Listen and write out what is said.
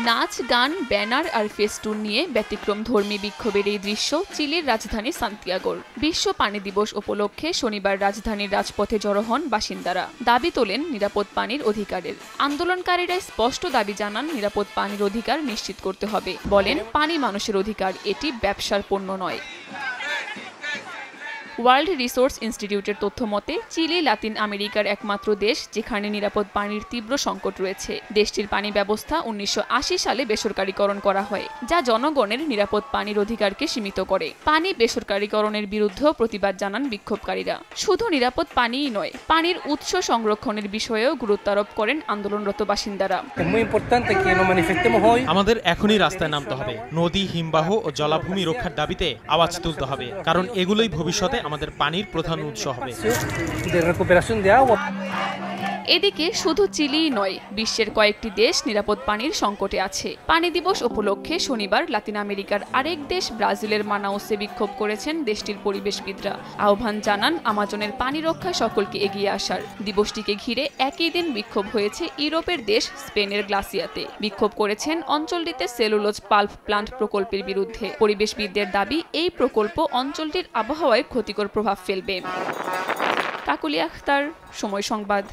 নাচ, গান, ব্যানার আর ফেস্টুন নিয়ে ব্যতিক্রমধর্মী বিক্ষোভের এই দৃশ্য চিলির রাজধানী সান্তিয়াগোর। বিশ্ব পানি দিবস উপলক্ষে শনিবার রাজধানীর রাজপথে জড়ো হন বাসিন্দারা। দাবি তোলেন নিরাপদ পানির অধিকারের। আন্দোলনকারীরা স্পষ্ট দাবি জানান নিরাপদ পানির অধিকার নিশ্চিত করতে হবে। বলেন, পানি মানুষের অধিকার, এটি ব্যবসার পণ্য নয়। ওয়ার্ল্ড রিসোর্স ইনস্টিটিউটের তথ্য মতে চিলি লাতিন আমেরিকার একমাত্র দেশ যেখানে নিরাপদ পানির তীব্র সংকট রয়েছে। দেশটির পানি ব্যবস্থা 1980 সালে বেসরকারীকরণ করা হয়, যা জনগণের নিরাপদ পানির অধিকারকে সীমিত করে। পানি বেসরকারীকরণের বিরুদ্ধেও প্রতিবাদ জানান বিক্ষোভকারীরা। শুধু নিরাপদ পানিই নয়, পানির উৎস সংরক্ষণের বিষয়েও গুরুত্ব আরোপ করেন আন্দোলনরত বাসিন্দারা। আমাদের এখনই রাস্তায় নামতে হবে। নদী, হিমবাহ ও জলাভূমি রক্ষার দাবিতে আওয়াজ তুলতে হবে, কারণ এগুলোই ভবিষ্যতে আমাদের পানির প্রধান উৎস হবে। এদিকে শুধু চিলিই নয়, বিশ্বের কয়েকটি দেশ নিরাপদ পানির সংকটে আছে। পানি দিবস উপলক্ষে শনিবার লাতিন আমেরিকার আরেক দেশ ব্রাজিলের মানাউসে বিক্ষোভ করেছেন দেশটির পরিবেশবিদরা। আহ্বান জানান আমাজনের পানি রক্ষায় সকলকে এগিয়ে আসার। দিবসটিকে ঘিরে একই দিন বিক্ষোভ হয়েছে ইউরোপের দেশ স্পেনের গ্লাসিয়াতে। বিক্ষোভ করেছেন অঞ্চলটিতে সেলুলোজ পাল্প প্লান্ট প্রকল্পের বিরুদ্ধে। পরিবেশবিদদের দাবি, এই প্রকল্প অঞ্চলটির আবহাওয়ায় ক্ষতিকর প্রভাব ফেলবে। কাকুলি আখতার, সময় সংবাদ।